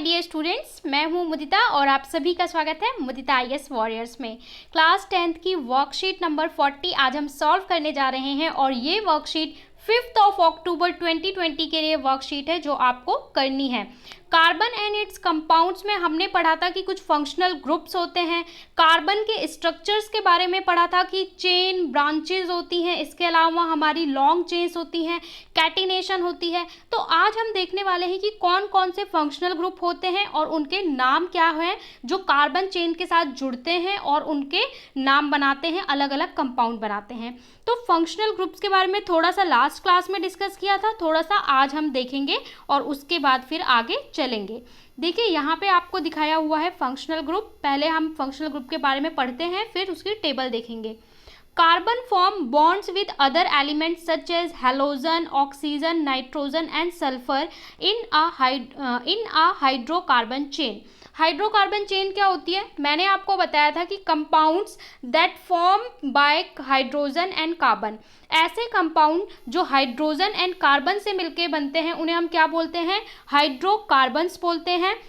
Dear students, मैं हूं मुदिता और आप सभी का स्वागत है मुदिता आईएएस वॉरियर्स में। क्लास 10th की वर्कशीट नंबर 40 आज हम सॉल्व करने जा रहे हैं और ये वर्कशीट 5 अक्टूबर 2020 के लिए वर्कशीट है जो आपको करनी है। कार्बन एंड इट्स कंपाउंड्स में हमने पढ़ा था कि कुछ फंक्शनल ग्रुप्स होते हैं, कार्बन के स्ट्रक्चर्स के बारे में पढ़ा था कि चेन ब्रांचेज होती हैं, इसके अलावा हमारी लॉन्ग चेन्स होती हैं, कैटिनेशन होती है। तो आज हम देखने वाले हैं कि कौन कौन से फंक्शनल ग्रुप होते हैं और उनके नाम क्या हैं जो कार्बन चेन के साथ जुड़ते हैं और उनके नाम बनाते हैं, अलग अलग कंपाउंड बनाते हैं। तो फंक्शनल ग्रुप्स के बारे में थोड़ा सा लास्ट क्लास में डिस्कस किया था, थोड़ा सा आज हम देखेंगे और उसके बाद फिर आगे चलेंगे। देखिए यहाँ पे आपको दिखाया हुआ है फंक्शनल ग्रुप। पहले हम फंक्शनल ग्रुप के बारे में पढ़ते हैं, फिर उसकी टेबल देखेंगे। Carbon form bonds with other elements such as halogen, oxygen, nitrogen and sulphur in a hydrocarbon chain. Hydrocarbon chain क्या होती है? मैंने आपको बताया था कि compounds that form by hydrogen and carbon. ऐसे कंपाउंड जो हाइड्रोजन एंड कार्बन से मिलके बनते हैं उन्हें हम क्या बोलते हैं? हाइड्रोकार्बन्स बोलते हैं।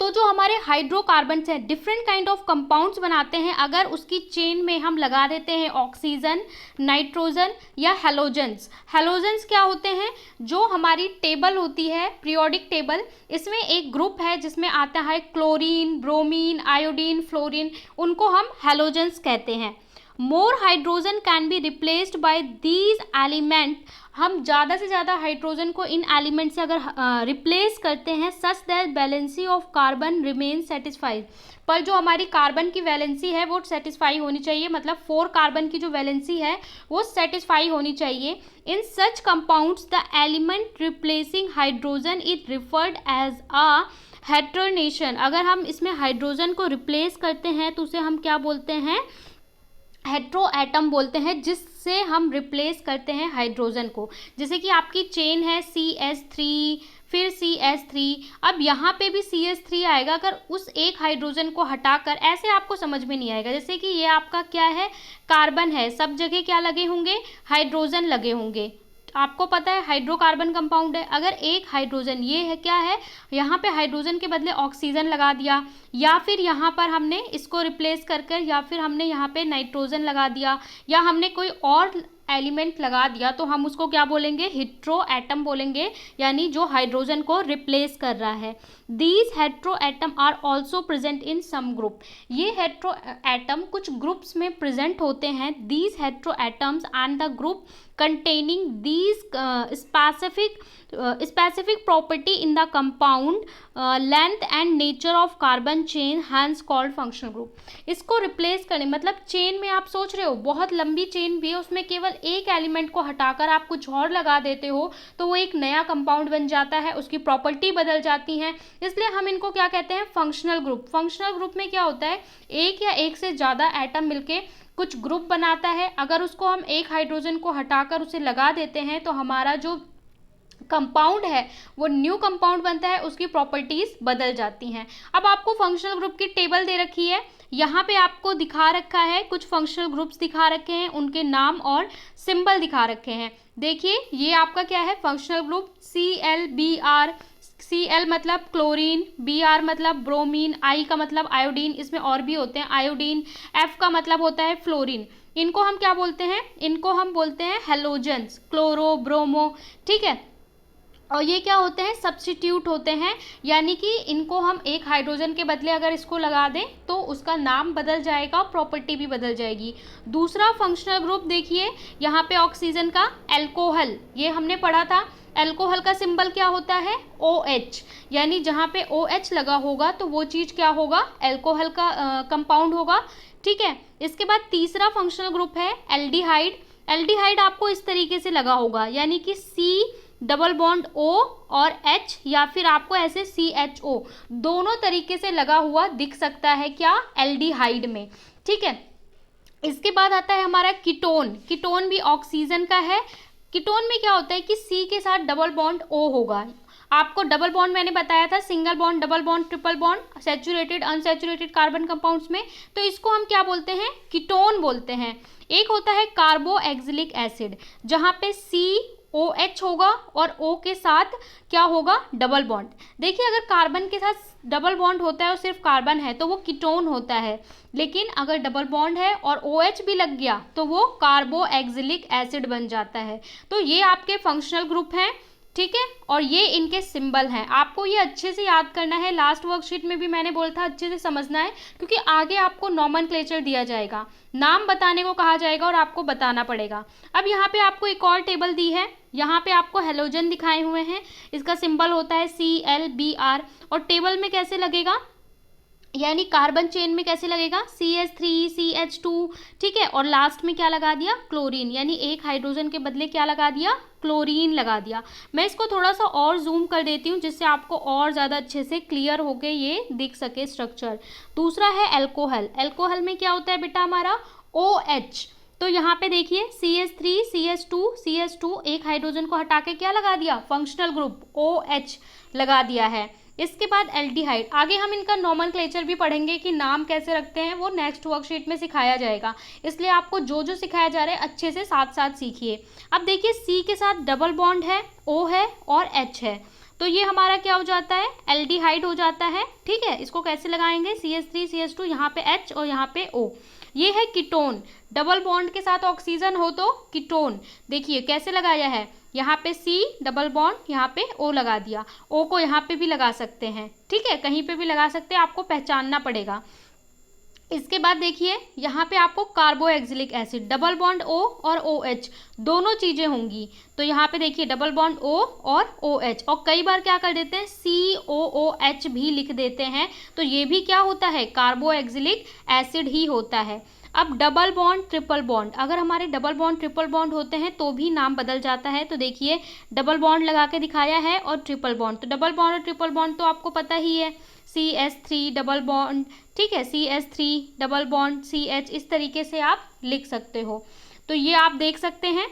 तो जो हमारे हाइड्रोकार्बन्स हैं, डिफरेंट काइंड ऑफ कंपाउंड्स बनाते हैं। अगर उसकी चेन में हम लगा देते हैं ऑक्सीजन, नाइट्रोजन या हेलोजेंस। हेलोजेंस क्या होते हैं? जो हमारी टेबल होती है, पीरियोडिक टेबल, इसमें एक ग्रुप है जिसमें आता है क्लोरीन, ब्रोमीन, आयोडीन, फ्लोरीन, उनको हम हेलोजेंस कहते हैं। More hydrogen can be replaced by these element. हम ज़्यादा से ज़्यादा हाइड्रोजन को इन एलिमेंट से अगर रिप्लेस करते हैं such that valency of carbon remain satisfied. पर जो हमारी कार्बन की वैलेंसी है वो सेटिस्फाई होनी चाहिए, मतलब 4 कार्बन की जो वैलेंसी है वो सेटिस्फाई होनी चाहिए। In such compounds the element replacing hydrogen is referred as a heteronation. अगर हम इसमें हाइड्रोजन को रिप्लेस करते हैं तो उसे हम क्या बोलते हैं? हेट्रो एटम बोलते हैं, जिससे हम रिप्लेस करते हैं हाइड्रोजन को। जैसे कि आपकी चेन है CH3, फिर CH3, अब यहाँ पे भी CH3 आएगा। अगर उस एक हाइड्रोजन को हटाकर, ऐसे आपको समझ में नहीं आएगा। जैसे कि ये आपका क्या है? कार्बन है, सब जगह क्या लगे होंगे? हाइड्रोजन लगे होंगे। आपको पता है हाइड्रोकार्बन कंपाउंड है। अगर एक हाइड्रोजन, ये है क्या है, यहाँ पे हाइड्रोजन के बदले ऑक्सीजन लगा दिया, या फिर यहाँ पर हमने इसको रिप्लेस कर कर, या फिर हमने यहाँ पे नाइट्रोजन लगा दिया, या हमने कोई और एलिमेंट लगा दिया, तो हम उसको क्या बोलेंगे? हेट्रो एटम बोलेंगे, यानी जो हाइड्रोजन को रिप्लेस कर रहा है। These hetero atom are also present in some group. ये हेट्रो एटम कुछ ग्रुप्स में प्रेजेंट होते हैं। These hetero atoms and the group containing these specific property in the compound length and nature of carbon chain hence called functional group। इसको replace करने मतलब chain में आप सोच रहे हो बहुत लंबी चेन भी है, उसमें केवल एक एलिमेंट को हटाकर आप कुछ और लगा देते हो तो वो एक नया कंपाउंड बन जाता है, उसकी प्रॉपर्टी बदल जाती हैं, इसलिए हम इनको क्या कहते हैं? Functional group. फंक्शनल ग्रुप में क्या होता है? एक या एक से ज़्यादा एटम मिलके कुछ ग्रुप बनाता है। अगर उसको हम एक हाइड्रोजन को हटाकर उसे लगा देते हैं तो हमारा जो कंपाउंड है वो न्यू कंपाउंड बनता है, उसकी प्रॉपर्टीज बदल जाती हैं। अब आपको फंक्शनल ग्रुप की टेबल दे रखी है, यहाँ पे आपको दिखा रखा है, कुछ फंक्शनल ग्रुप्स दिखा रखे हैं, उनके नाम और सिंबल दिखा रखे हैं। देखिए ये आपका क्या है? Functional group ClBr। Cl मतलब क्लोरीन, Br मतलब ब्रोमीन, I का मतलब आयोडीन, इसमें और भी होते हैं आयोडीन, F का मतलब होता है फ्लोरीन। इनको हम क्या बोलते हैं? इनको हम बोलते हैं हेलोजेंस, क्लोरो, ब्रोमो, ठीक है। और ये क्या होते हैं? सब्स्टिट्यूट होते हैं, यानी कि इनको हम एक हाइड्रोजन के बदले अगर इसको लगा दें तो उसका नाम बदल जाएगा और प्रॉपर्टी भी बदल जाएगी। दूसरा फंक्शनल ग्रुप देखिए, यहाँ पे ऑक्सीजन का एल्कोहल, ये हमने पढ़ा था। एल्कोहल का सिंबल क्या होता है? OH, यानी जहाँ पे OH लगा होगा तो वो चीज़ क्या होगा? एल्कोहल का कंपाउंड होगा, ठीक है। इसके बाद तीसरा फंक्शनल ग्रुप है एल्डिहाइड। एल्डिहाइड आपको इस तरीके से लगा होगा, यानी कि C+O और H, या फिर आपको ऐसे CHO, दोनों तरीके से लगा हुआ दिख सकता है क्या? एल्डिहाइड में, ठीक है। इसके बाद आता है हमारा कीटोन। कीटोन भी ऑक्सीजन का है। कीटोन में क्या होता है कि C के साथ डबल बॉन्ड O होगा। आपको डबल बॉन्ड मैंने बताया था, single bond, double bond, triple bond, saturated, unsaturated carbon compounds में, तो इसको हम क्या बोलते हैं? कीटोन बोलते हैं। एक होता है कार्बोक्सिलिक एसिड, जहाँ पे OH होगा और O के साथ क्या होगा, डबल बॉन्ड। देखिए अगर कार्बन के साथ डबल बॉन्ड होता है और सिर्फ कार्बन है तो वो कीटोन होता है, लेकिन अगर डबल बॉन्ड है और OH भी लग गया तो वो कार्बोक्सिलिक एसिड बन जाता है। तो ये आपके फंक्शनल ग्रुप हैं, ठीक है, और ये इनके सिंबल हैं। आपको ये अच्छे से याद करना है, लास्ट वर्कशीट में भी मैंने बोला था अच्छे से समझना है, क्योंकि आगे आपको नॉमेनक्लेचर दिया जाएगा, नाम बताने को कहा जाएगा और आपको बताना पड़ेगा। अब यहाँ पे आपको एक और टेबल दी है, यहाँ पे आपको हेलोजन दिखाए हुए हैं, इसका सिंबल होता है ClBr, और टेबल में कैसे लगेगा, यानी कार्बन चेन में कैसे लगेगा, CH3 CH2, ठीक है, और लास्ट में क्या लगा दिया, क्लोरीन, यानी एक हाइड्रोजन के बदले क्या लगा दिया, क्लोरीन लगा दिया। मैं इसको थोड़ा सा और जूम कर देती हूँ जिससे आपको और ज़्यादा अच्छे से क्लियर होके ये दिख सके स्ट्रक्चर। दूसरा है एल्कोहल। एल्कोहल में क्या होता है बेटा हमारा, OH। तो यहाँ पे देखिए CH3 CH2 एक हाइड्रोजन को हटा के क्या लगा दिया, फंक्शनल ग्रुप OH लगा दिया है। इसके बाद एल्डिहाइड। आगे हम इनका नॉमेनक्लेचर भी पढ़ेंगे कि नाम कैसे रखते हैं, वो नेक्स्ट वर्कशीट में सिखाया जाएगा, इसलिए आपको जो जो सिखाया जा रहा है अच्छे से साथ साथ सीखिए। अब देखिए C के साथ डबल बॉन्ड है, O है और H है, तो ये हमारा क्या हो जाता है, एल्डिहाइड हो जाता है, ठीक है। इसको कैसे लगाएंगे, CH3 CH2, यहाँ पे H और यहाँ पे O। ये है कीटोन, डबल बॉन्ड के साथ ऑक्सीजन हो तो कीटोन। देखिए कैसे लगाया है, यहाँ पे C डबल बॉन्ड, यहाँ पे O लगा दिया, O को यहाँ पे भी लगा सकते हैं, ठीक है, कहीं पे भी लगा सकते हैं, आपको पहचानना पड़ेगा। इसके बाद देखिए यहाँ पे आपको carboxylic acid, double bond O और OH दोनों चीज़ें होंगी, तो यहाँ पे देखिए डबल बॉन्ड O और OH, और कई बार क्या कर देते हैं COOH भी लिख देते हैं, तो ये भी क्या होता है, कार्बोक्सिलिक एसिड ही होता है। अब डबल बॉन्ड ट्रिपल बॉन्ड, अगर हमारे डबल बॉन्ड ट्रिपल बॉन्ड होते हैं तो भी नाम बदल जाता है। तो देखिए डबल बॉन्ड लगा के दिखाया है और ट्रिपल बॉन्ड, तो डबल बॉन्ड और ट्रिपल बॉन्ड तो आपको पता ही है, CH3 डबल बॉन्ड, ठीक है, CH3 डबल बॉन्ड CH, इस तरीके से आप लिख सकते हो। तो ये आप देख सकते हैं,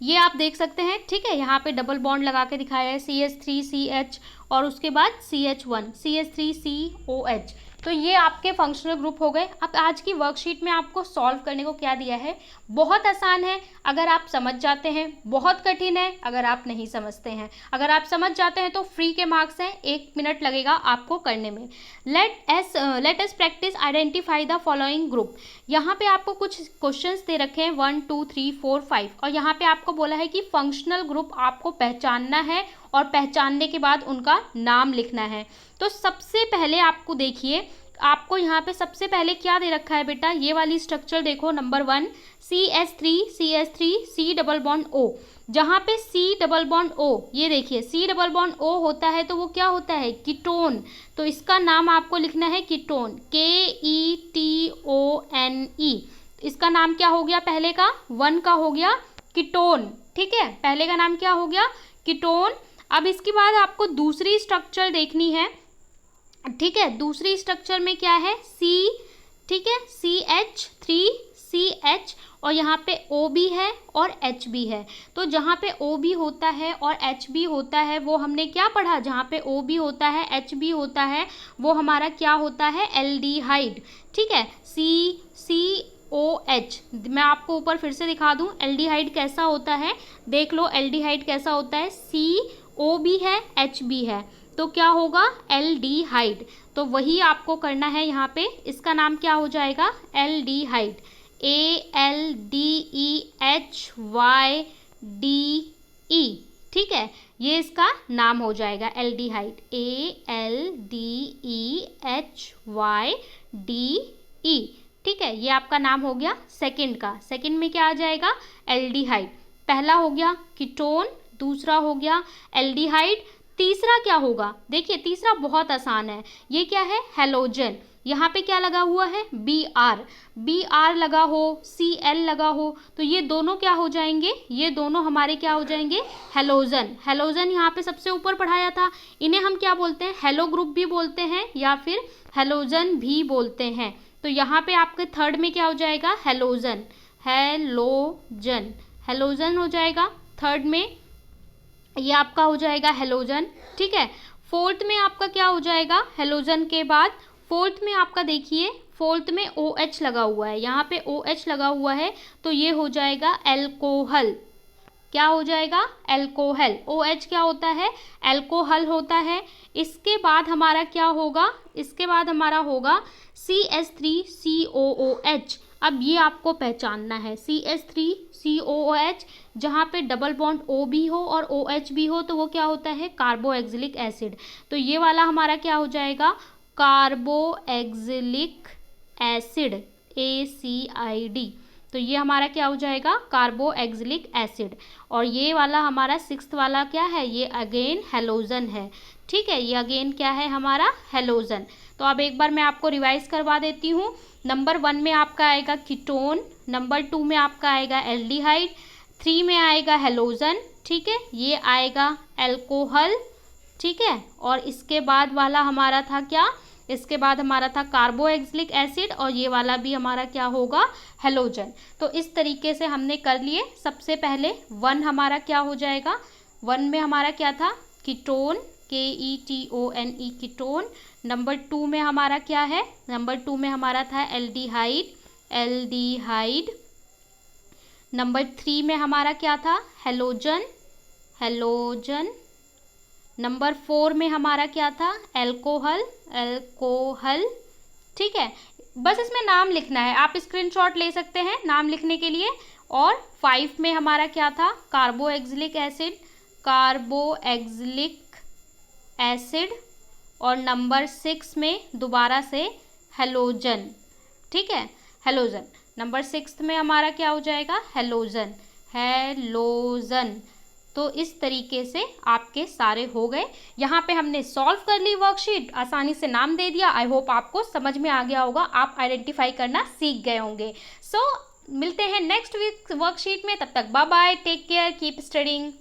ये आप देख सकते हैं, ठीक है, यहाँ पे डबल बॉन्ड लगा के दिखाया है, CH3 CH और उसके बाद CH1 CH3 COH। तो ये आपके फंक्शनल ग्रुप हो गए। अब आज की वर्कशीट में आपको सॉल्व करने को क्या दिया है, बहुत आसान है अगर आप समझ जाते हैं, बहुत कठिन है अगर आप नहीं समझते हैं। अगर आप समझ जाते हैं तो फ्री के मार्क्स हैं, 1 मिनट लगेगा आपको करने में। Let us practice identify the following group. यहाँ पे आपको कुछ क्वेश्चंस दे रखे हैं 1 2 3 4 5, और यहाँ पे आपको बोला है कि फंक्शनल ग्रुप आपको पहचानना है और पहचानने के बाद उनका नाम लिखना है। तो सबसे पहले आपको देखिए, आपको यहाँ पे सबसे पहले क्या दे रखा है बेटा, ये वाली स्ट्रक्चर देखो, number 1 CH3 C double bond O। जहाँ पे C डबल बॉन्ड O, ये देखिए C डबल बॉन्ड O होता है तो वो क्या होता है, कीटोन। तो इसका नाम आपको लिखना है कीटोन, KETONE। इसका नाम क्या हो गया, पहले का 1 का हो गया कीटोन, ठीक है, पहले का नाम क्या हो गया, कीटोन। अब इसके बाद आपको दूसरी स्ट्रक्चर देखनी है, ठीक है, दूसरी स्ट्रक्चर में क्या है, C, ठीक है, CH3CH, और यहाँ पे O भी है और H भी है। तो जहाँ पे O भी होता है और H भी होता है वो हमने क्या पढ़ा, जहाँ पे O भी होता है H भी होता है वो हमारा क्या होता है, एल्डिहाइड, ठीक है, COH। मैं आपको ऊपर फिर से दिखा दूँ एल्डिहाइड कैसा होता है, देख लो एल्डिहाइड कैसा होता है, CO भी है H भी है, तो क्या होगा, एल्डिहाइड। तो वही आपको करना है यहाँ पे, इसका नाम क्या हो जाएगा, एल्डिहाइड, ALDEHYDE, ठीक है, ये इसका नाम हो जाएगा एल्डिहाइड, ALDEHYDE, ठीक है, ये आपका नाम हो गया सेकंड का। सेकंड में क्या आ जाएगा, एल्डिहाइड। पहला हो गया कीटोन, दूसरा हो गया एल्डिहाइड, तीसरा क्या होगा, देखिए तीसरा बहुत आसान है, ये क्या है, हेलोजन। यहाँ पे क्या लगा हुआ है, BR लगा हो, Cl लगा हो, तो ये दोनों क्या हो जाएंगे, ये दोनों हमारे क्या हो जाएंगे, हेलोजन। हेलोजन यहाँ पे सबसे ऊपर पढ़ाया था, इन्हें हम क्या बोलते हैं, हेलो ग्रुप भी बोलते हैं या फिर हेलोजन भी बोलते हैं। तो यहाँ पे आपके थर्ड में क्या हो जाएगा, हेलोजन, हेलोजन, हेलोजन हो जाएगा थर्ड में, ये आपका हो जाएगा हेलोजन, ठीक है। फोर्थ में आपका क्या हो जाएगा, हेलोजन के बाद फोर्थ में आपका देखिए, फोर्थ में OH लगा हुआ है, यहाँ पे OH लगा हुआ है तो ये हो जाएगा एल्कोहल, क्या हो जाएगा, एल्कोहल। OH क्या होता है, एल्कोहल होता है। इसके बाद हमारा क्या होगा, इसके बाद हमारा होगा CH3COOH। अब ये आपको पहचानना है, CH3COOH, जहाँ पे डबल बॉन्ड O भी हो और OH भी हो तो वो क्या होता है, कार्बोक्सिलिक एसिड। तो ये वाला हमारा क्या हो जाएगा, कार्बोक्सिलिक एसिड, ACID। तो ये हमारा क्या हो जाएगा, कार्बोक्सिलिक एसिड। और ये वाला हमारा सिक्स्थ वाला क्या है, ये अगेन हेलोजन है। ठीक है, ये अगेन क्या है हमारा, हेलोजन। तो अब एक बार मैं आपको रिवाइज करवा देती हूँ। नंबर 1 में आपका आएगा कीटोन, नंबर 2 में आपका आएगा एल्डिहाइड, 3 में आएगा हेलोजन, ठीक है, ये आएगा एल्कोहल, ठीक है। और इसके बाद वाला हमारा था क्या, इसके बाद हमारा था कार्बोक्सिलिक एसिड, और ये वाला भी हमारा क्या होगा, हेलोजन। तो इस तरीके से हमने कर लिए। सबसे पहले 1 हमारा क्या हो जाएगा, 1 में हमारा क्या था, कीटोन, KETONE, कीटोन। नंबर 2 में हमारा क्या है, नंबर 2 में हमारा था एल्डिहाइड, एल्डिहाइड। नंबर 3 में हमारा क्या था, हेलोजन, हेलोजन। नंबर 4 में हमारा क्या था, एल्कोहल, एल्कोहल। ठीक है, बस इसमें नाम लिखना है, आप स्क्रीनशॉट ले सकते हैं नाम लिखने के लिए। और 5 में हमारा क्या था, कार्बोक्सिलिक एसिड, कार्बोक्सिलिक एसिड। और नंबर 6 में दोबारा से हेलोजन, ठीक है, हेलोजन। नंबर 6 में हमारा क्या हो जाएगा, हेलोजन, हेलोजन। तो इस तरीके से आपके सारे हो गए। यहाँ पे हमने सॉल्व कर ली वर्कशीट, आसानी से नाम दे दिया। आई होप आपको समझ में आ गया होगा, आप आइडेंटिफाई करना सीख गए होंगे। सो मिलते हैं नेक्स्ट वीक वर्कशीट में, तब तक bye bye, take care, keep studying.